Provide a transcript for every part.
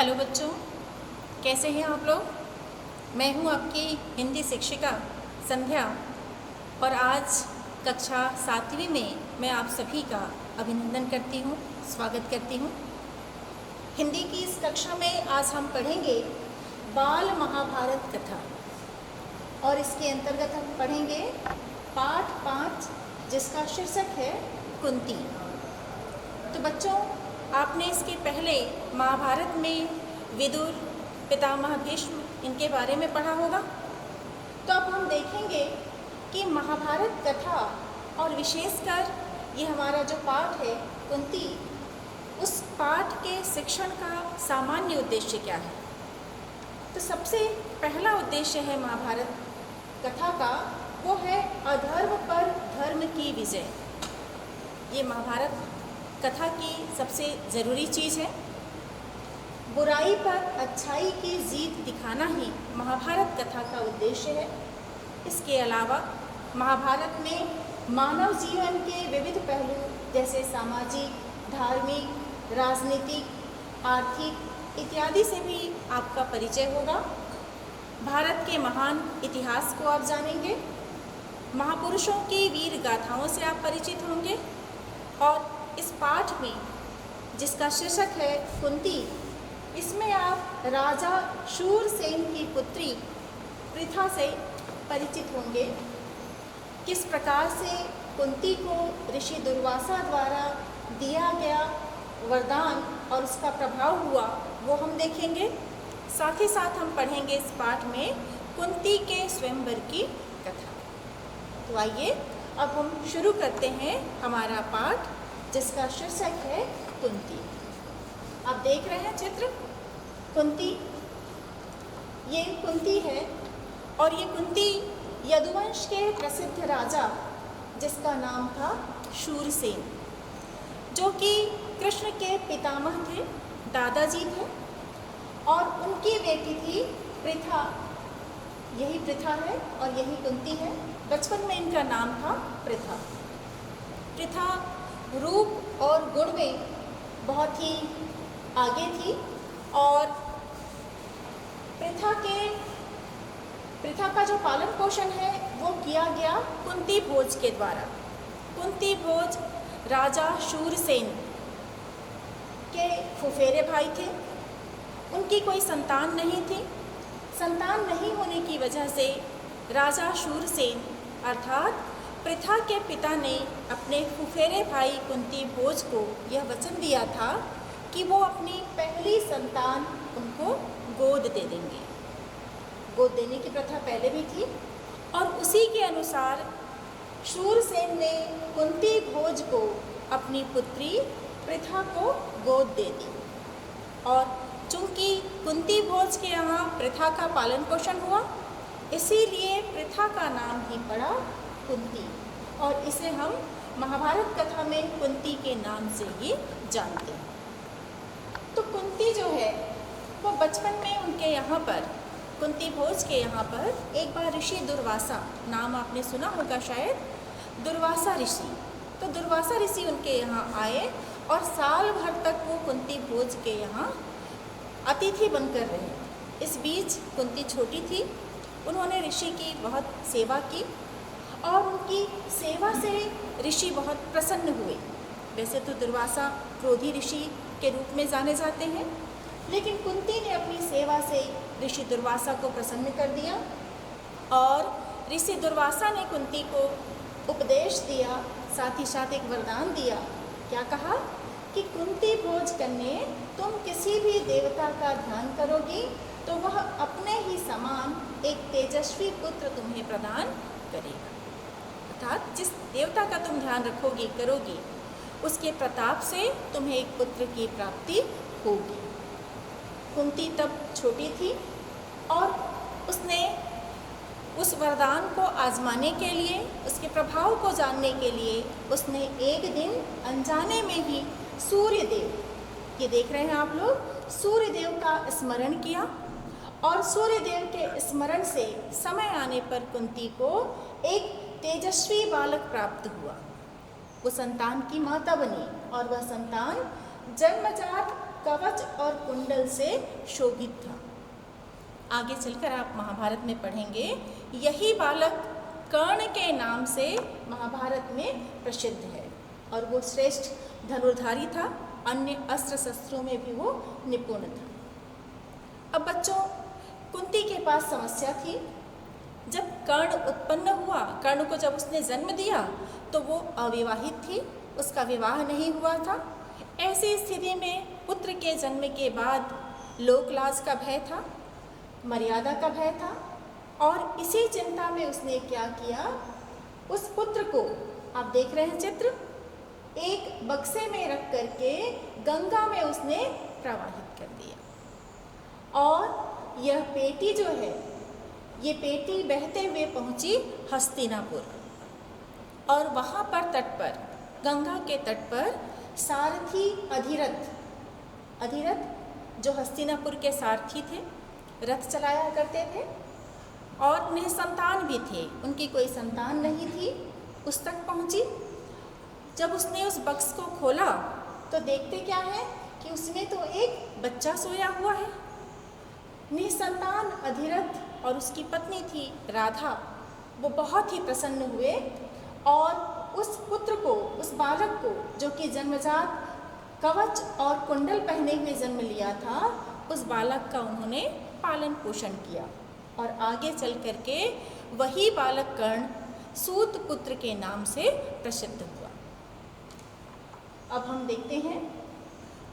Hello बच्चों, कैसे हैं आप लोग। मैं हूं आपकी हिंदी शिक्षिका संध्या और आज कक्षा 7वीं में मैं आप सभी का अभिनंदन करती हूं, स्वागत करती हूं। हिंदी की इस कक्षा में आज हम पढ़ेंगे बाल महाभारत कथा और इसके अंतर्गत हम पढ़ेंगे पाठ 5 जिसका शीर्षक है कुंती। तो बच्चों, आपने इसके पहले महाभारत में विदुर, पितामह भीष्म इनके बारे में पढ़ा होगा। तो अब हम देखेंगे कि महाभारत कथा और विशेषकर ये हमारा जो पाठ है कुंती, उस पाठ के शिक्षण का सामान्य उद्देश्य क्या है। तो सबसे पहला उद्देश्य है महाभारत कथा का, वो है अधर्म पर धर्म की विजय। ये महाभारत कथा की सबसे ज़रूरी चीज़ है। बुराई पर अच्छाई की जीत दिखाना ही महाभारत कथा का उद्देश्य है। इसके अलावा महाभारत में मानव जीवन के विविध पहलू जैसे सामाजिक, धार्मिक, राजनीतिक, आर्थिक इत्यादि से भी आपका परिचय होगा। भारत के महान इतिहास को आप जानेंगे, महापुरुषों की वीर गाथाओं से आप परिचित होंगे और इस पाठ में जिसका शीर्षक है कुंती, इसमें आप राजा शूरसेन की पुत्री पृथा से परिचित होंगे। किस प्रकार से कुंती को ऋषि दुर्वासा द्वारा दिया गया वरदान और उसका प्रभाव हुआ वो हम देखेंगे। साथ ही साथ हम पढ़ेंगे इस पाठ में कुंती के स्वयंवर की कथा। तो आइए अब हम शुरू करते हैं हमारा पाठ जिसका शीर्षक है कुंती। आप देख रहे हैं चित्र कुंती, ये कुंती है और ये कुंती यदुवंश के प्रसिद्ध राजा जिसका नाम था शूरसेन, जो कि कृष्ण के पितामह थे, दादाजी थे, और उनकी बेटी थी पृथा। यही पृथा है और यही कुंती है। बचपन में इनका नाम था पृथा। पृथा रूप और गुण में बहुत ही आगे थी और पृथा का जो पालन पोषण है वो किया गया कुंती भोज के द्वारा। कुंती भोज राजा शूरसेन के फुफेरे भाई थे। उनकी कोई संतान नहीं थी। संतान नहीं होने की वजह से राजा शूरसेन अर्थात पृथा के पिता ने अपने फुफेरे भाई कुंती भोज को यह वचन दिया था कि वो अपनी पहली संतान उनको गोद दे देंगे। गोद देने की प्रथा पहले भी थी और उसी के अनुसार शूरसेन ने कुंती भोज को अपनी पुत्री पृथा को गोद दे दी। और चूंकि कुंती भोज के यहाँ पृथा का पालन पोषण हुआ, इसीलिए पृथा का नाम ही पड़ा कुंती और इसे हम महाभारत कथा में कुंती के नाम से ही जानते हैं। तो कुंती जो है वो बचपन में उनके यहाँ पर कुंती भोज के यहाँ पर एक बार ऋषि दुर्वासा, नाम आपने सुना होगा शायद, दुर्वासा ऋषि। तो दुर्वासा ऋषि उनके यहाँ आए और साल भर तक वो कुंती भोज के यहाँ अतिथि बनकर रहे। इस बीच कुंती छोटी थी, उन्होंने ऋषि की बहुत सेवा की और उनकी सेवा से ऋषि बहुत प्रसन्न हुए। वैसे तो दुर्वासा क्रोधी ऋषि के रूप में जाने जाते हैं, लेकिन कुंती ने अपनी सेवा से ऋषि दुर्वासा को प्रसन्न कर दिया और ऋषि दुर्वासा ने कुंती को उपदेश दिया, साथ ही साथ एक वरदान दिया। क्या कहा कि कुंती भोज कन्ये, तुम किसी भी देवता का ध्यान करोगी तो वह अपने ही समान एक तेजस्वी पुत्र तुम्हें प्रदान करेगा। अर्थात जिस देवता का तुम ध्यान रखोगी, करोगी, उसके प्रताप से तुम्हें एक पुत्र की प्राप्ति होगी। कुंती तब छोटी थी और उसने उस वरदान को आजमाने के लिए, उसके प्रभाव को जानने के लिए उसने एक दिन अनजाने में ही सूर्यदेव, ये देख रहे हैं आप लोग, सूर्यदेव का स्मरण किया और सूर्यदेव के स्मरण से समय आने पर कुंती को एक तेजस्वी बालक प्राप्त हुआ। वो संतान की माता बनी और वह संतान जन्मजात कवच और कुंडल से शोभित था। आगे चलकर आप महाभारत में पढ़ेंगे, यही बालक कर्ण के नाम से महाभारत में प्रसिद्ध है और वो श्रेष्ठ धनुर्धारी था, अन्य अस्त्र शस्त्रों में भी वो निपुण था। अब बच्चों, कुंती के पास समस्या थी। जब कर्ण उत्पन्न हुआ, कर्ण को जब उसने जन्म दिया तो वो अविवाहित थी, उसका विवाह नहीं हुआ था। ऐसी स्थिति में पुत्र के जन्म के बाद लोकलाज का भय था, मर्यादा का भय था, और इसी चिंता में उसने क्या किया, उस पुत्र को, आप देख रहे हैं चित्र, एक बक्से में रख करके गंगा में उसने प्रवाहित कर दिया। और यह पेटी जो है, ये पेटी बहते हुए पहुंची हस्तिनापुर, और वहाँ पर तट पर, गंगा के तट पर सारथी अधिरथ जो हस्तिनापुर के सारथी थे, रथ चलाया करते थे और निसंतान भी थे, उनकी कोई संतान नहीं थी, उस तक पहुंची। जब उसने उस बक्स को खोला तो देखते क्या है कि उसमें तो एक बच्चा सोया हुआ है। निसंतान अधिरथ और उसकी पत्नी थी राधा, वो बहुत ही प्रसन्न हुए और उस पुत्र को, उस बालक को, जो कि जन्मजात कवच और कुंडल पहने हुए जन्म लिया था, उस बालक का उन्होंने पालन पोषण किया और आगे चल करके वही बालक कर्ण सूत पुत्र के नाम से प्रसिद्ध हुआ। अब हम देखते हैं,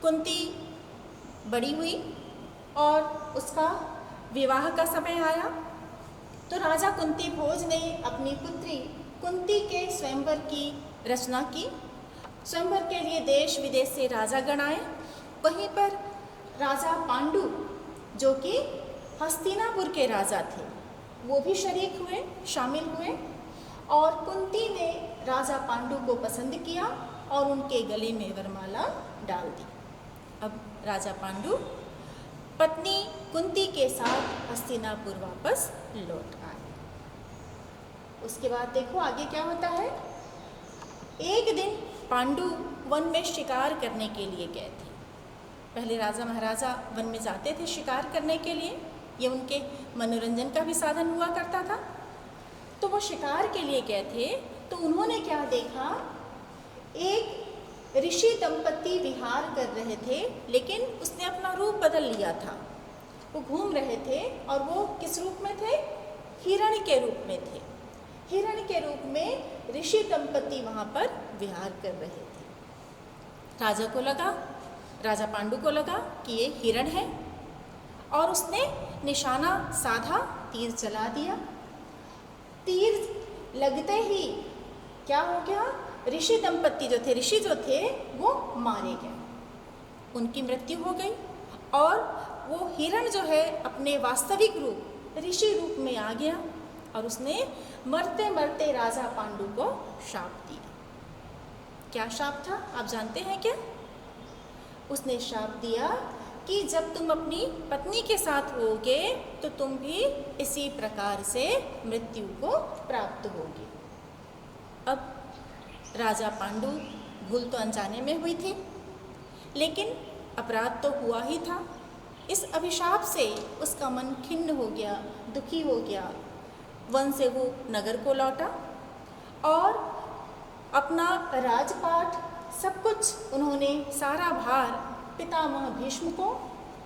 कुंती बड़ी हुई और उसका विवाह का समय आया तो राजा कुंती भोज ने अपनी पुत्री कुंती के स्वयंवर की रचना की। स्वयंवर के लिए देश विदेश से राजागण आए। वहीं पर राजा पांडु, जो कि हस्तिनापुर के राजा थे, वो भी शरीक हुए, शामिल हुए, और कुंती ने राजा पांडु को पसंद किया और उनके गले में वरमाला डाल दी। अब राजा पांडु पत्नी कुंती के साथ हस्तिनापुर वापस लौट आए। उसके बाद देखो आगे क्या होता है। एक दिन पांडु वन में शिकार करने के लिए गए थे। पहले राजा महाराजा वन में जाते थे शिकार करने के लिए, ये उनके मनोरंजन का भी साधन हुआ करता था। तो वो शिकार के लिए गए थे तो उन्होंने क्या देखा, एक ऋषि दंपति विहार कर रहे थे, लेकिन उसने अपना रूप बदल लिया था। वो घूम रहे थे और वो किस रूप में थे, हिरण के रूप में थे। हिरण के रूप में ऋषि दंपति वहाँ पर विहार कर रहे थे। राजा को लगा, राजा पांडु को लगा कि ये हिरण है और उसने निशाना साधा, तीर चला दिया। तीर लगते ही क्या हो गया, ऋषि दंपति जो थे, ऋषि जो थे, वो मारे गए, उनकी मृत्यु हो गई और वो हिरण जो है अपने वास्तविक रूप ऋषि रूप में आ गया और उसने मरते मरते राजा पांडु को शाप दिया। क्या शाप था आप जानते हैं क्या? उसने शाप दिया कि जब तुम अपनी पत्नी के साथ होगे तो तुम भी इसी प्रकार से मृत्यु को प्राप्त होगी। अब राजा पांडु भूल तो अनजाने में हुई थी, लेकिन अपराध तो हुआ ही था। इस अभिशाप से उसका मन खिन्न हो गया, दुखी हो गया। वन से वो नगर को लौटा और अपना राजपाट सब कुछ उन्होंने, सारा भार पितामह भीष्म को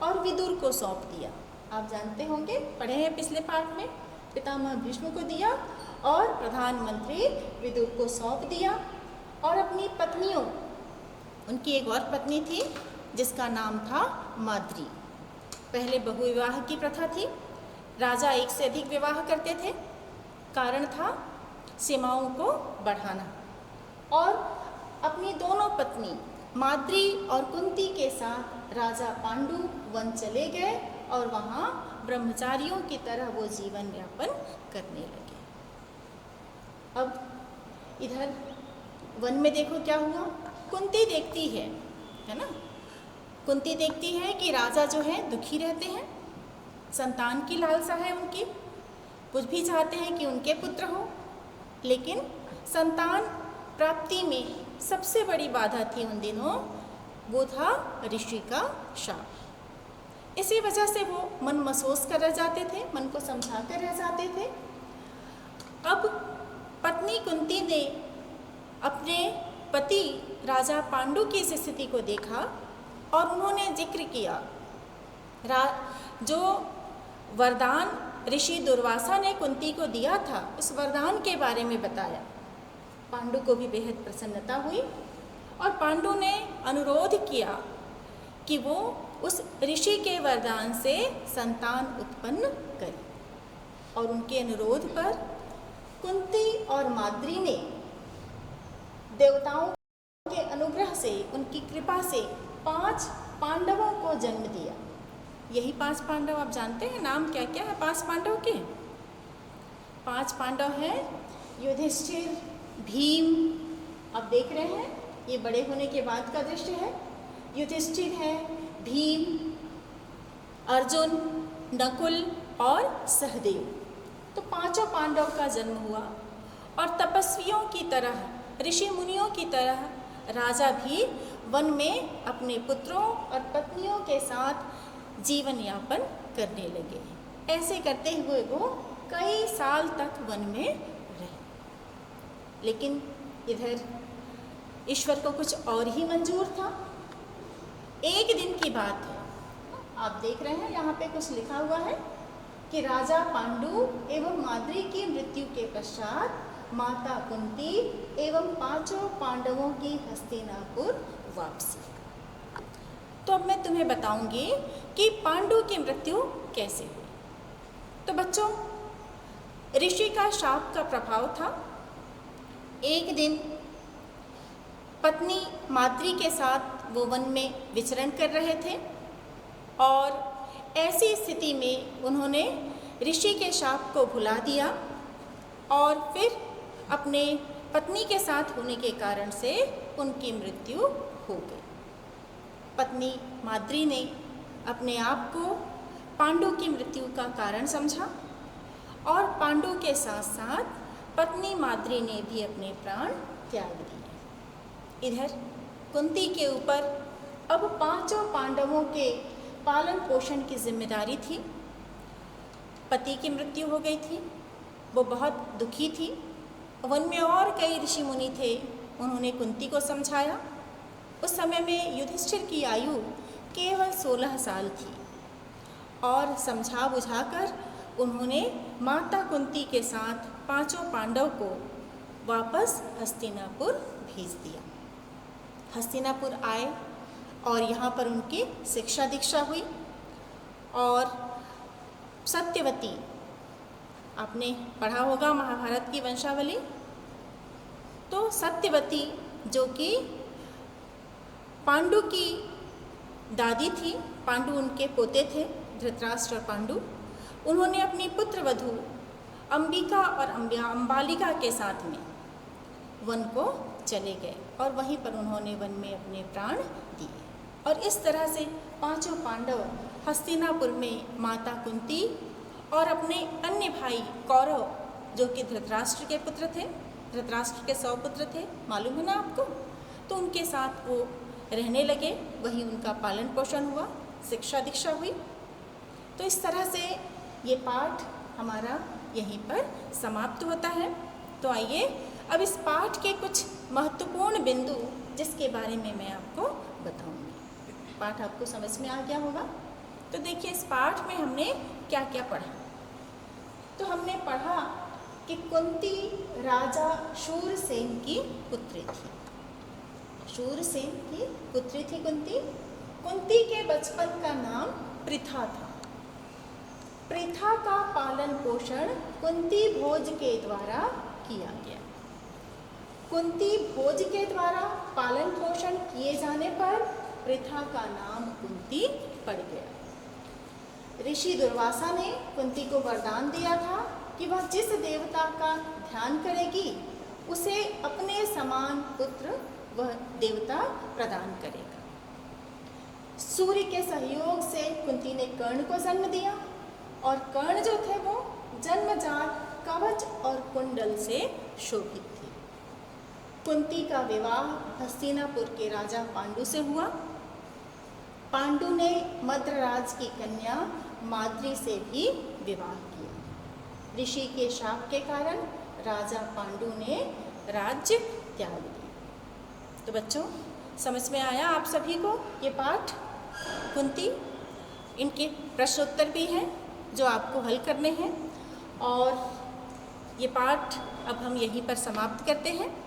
और विदुर को सौंप दिया। आप जानते होंगे, पढ़े हैं पिछले पाठ में, पितामह भीष्म को दिया और प्रधानमंत्री विदुर को सौंप दिया और अपनी पत्नियों, उनकी एक और पत्नी थी जिसका नाम था माद्री। पहले बहुविवाह की प्रथा थी, राजा एक से अधिक विवाह करते थे, कारण था सीमाओं को बढ़ाना। और अपनी दोनों पत्नी माद्री और कुंती के साथ राजा पांडु वन चले गए और वहाँ ब्रह्मचारियों की तरह वो जीवन यापन करने लगे। अब इधर वन में देखो क्या हुआ, कुंती देखती है ना, कुंती देखती है कि राजा जो है दुखी रहते हैं, संतान की लालसा है उनकी, कुछ भी चाहते हैं कि उनके पुत्र हो, लेकिन संतान प्राप्ति में सबसे बड़ी बाधा थी उन दिनों वो था ऋषि का शाप। इसी वजह से वो मन महसूस कर रह जाते थे, मन को समझा कर रह जाते थे। अब पत्नी कुंती ने अपने पति राजा पांडु की इस स्थिति को देखा और उन्होंने जिक्र किया, जो वरदान ऋषि दुर्वासा ने कुंती को दिया था उस वरदान के बारे में बताया। पांडु को भी बेहद प्रसन्नता हुई और पांडु ने अनुरोध किया कि वो उस ऋषि के वरदान से संतान उत्पन्न करे। और उनके अनुरोध पर कुंती और माद्री ने देवताओं के अनुग्रह से, उनकी कृपा से 5 पांडवों को जन्म दिया। यही 5 पांडव आप जानते हैं, नाम क्या क्या है 5 पांडव के? 5 पांडव हैं युधिष्ठिर, भीम, आप देख रहे हैं ये बड़े होने के बाद का दृश्य है। युधिष्ठिर है, भीम, अर्जुन, नकुल और सहदेव। तो 5 पांडव का जन्म हुआ और तपस्वियों की तरह, ऋषि मुनियों की तरह राजा भी वन में अपने पुत्रों और पत्नियों के साथ जीवन यापन करने लगे। ऐसे करते हुए वो कई साल तक वन में रहे। लेकिन इधर ईश्वर को कुछ और ही मंजूर था। एक दिन की बात है, आप देख रहे हैं यहाँ पे कुछ लिखा हुआ है कि राजा पांडु एवं माद्री की मृत्यु के पश्चात माता कुंती एवं 5 पांडवों की हस्तिनापुर वापसी। तो अब मैं तुम्हें बताऊंगी कि पांडु की मृत्यु कैसे हुई। तो बच्चों, ऋषि का शाप का प्रभाव था। एक दिन पत्नी माद्री के साथ वो वन में विचरण कर रहे थे और ऐसी स्थिति में उन्होंने ऋषि के शाप को भुला दिया और फिर अपने पत्नी के साथ होने के कारण से उनकी मृत्यु हो गई। पत्नी माद्री ने अपने आप को पांडु की मृत्यु का कारण समझा और पांडु के साथ साथ पत्नी माद्री ने भी अपने प्राण त्याग दिए। इधर कुंती के ऊपर अब 5 पांडवों के पालन पोषण की जिम्मेदारी थी। पति की मृत्यु हो गई थी, वो बहुत दुखी थी। वन में और कई ऋषि मुनि थे, उन्होंने कुंती को समझाया। उस समय में युधिष्ठिर की आयु केवल 16 साल थी और समझा बुझाकर उन्होंने माता कुंती के साथ 5 पांडव को वापस हस्तिनापुर भेज दिया। हस्तिनापुर आए और यहाँ पर उनकी शिक्षा दीक्षा हुई और सत्यवती, आपने पढ़ा होगा महाभारत की वंशावली, तो सत्यवती जो कि पांडु की दादी थी, पांडु उनके पोते थे, धृतराष्ट्र और पांडु, उन्होंने अपनी पुत्रवधू अंबिका और अंबालिका के साथ में वन को चले गए और वहीं पर उन्होंने वन में अपने प्राण दिए। और इस तरह से 5 पांडव हस्तिनापुर में माता कुंती और अपने अन्य भाई कौरव जो कि धृतराष्ट्र के पुत्र थे, धृतराष्ट्र के 100 पुत्र थे, मालूम है ना आपको, तो उनके साथ वो रहने लगे, वहीं उनका पालन पोषण हुआ, शिक्षा दीक्षा हुई। तो इस तरह से ये पाठ हमारा यहीं पर समाप्त होता है। तो आइए अब इस पाठ के कुछ महत्वपूर्ण बिंदु जिसके बारे में मैं आपको बताऊंगी। पाठ आपको समझ में आ गया होगा। तो देखिए इस पाठ में हमने क्या क्या पढ़ा। तो हमने पढ़ा कि कुंती राजा शूरसेन की पुत्री थी। शूरसेन की पुत्री थी कुंती। कुंती के बचपन का नाम पृथा था। पृथा का पालन पोषण कुंती भोज के द्वारा किया गया। कुंती भोज के द्वारा पालन पोषण किए जाने पर पृथा का नाम कुंती पड़ गया। ऋषि दुर्वासा ने कुंती को वरदान दिया था कि वह जिस देवता का ध्यान करेगी उसे अपने समान पुत्र वह देवता प्रदान करेगा। सूर्य के सहयोग से कुंती ने कर्ण को जन्म दिया और कर्ण जो थे वो जन्मजात कवच और कुंडल से शोभित थे। कुंती का विवाह हस्तिनापुर के राजा पांडु से हुआ पांडु ने मद्रराज की कन्या माद्री से भी विवाह किया। ऋषि के शाप के कारण राजा पांडु ने राज्य त्याग दिया। तो बच्चों, समझ में आया आप सभी को ये पाठ कुंती? इनके प्रश्नोत्तर भी हैं जो आपको हल करने हैं, और ये पाठ अब हम यहीं पर समाप्त करते हैं।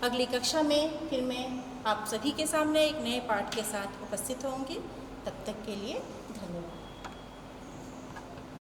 अगली कक्षा में फिर मैं आप सभी के सामने एक नए पाठ के साथ उपस्थित होंगी। तब तक के लिए धन्यवाद।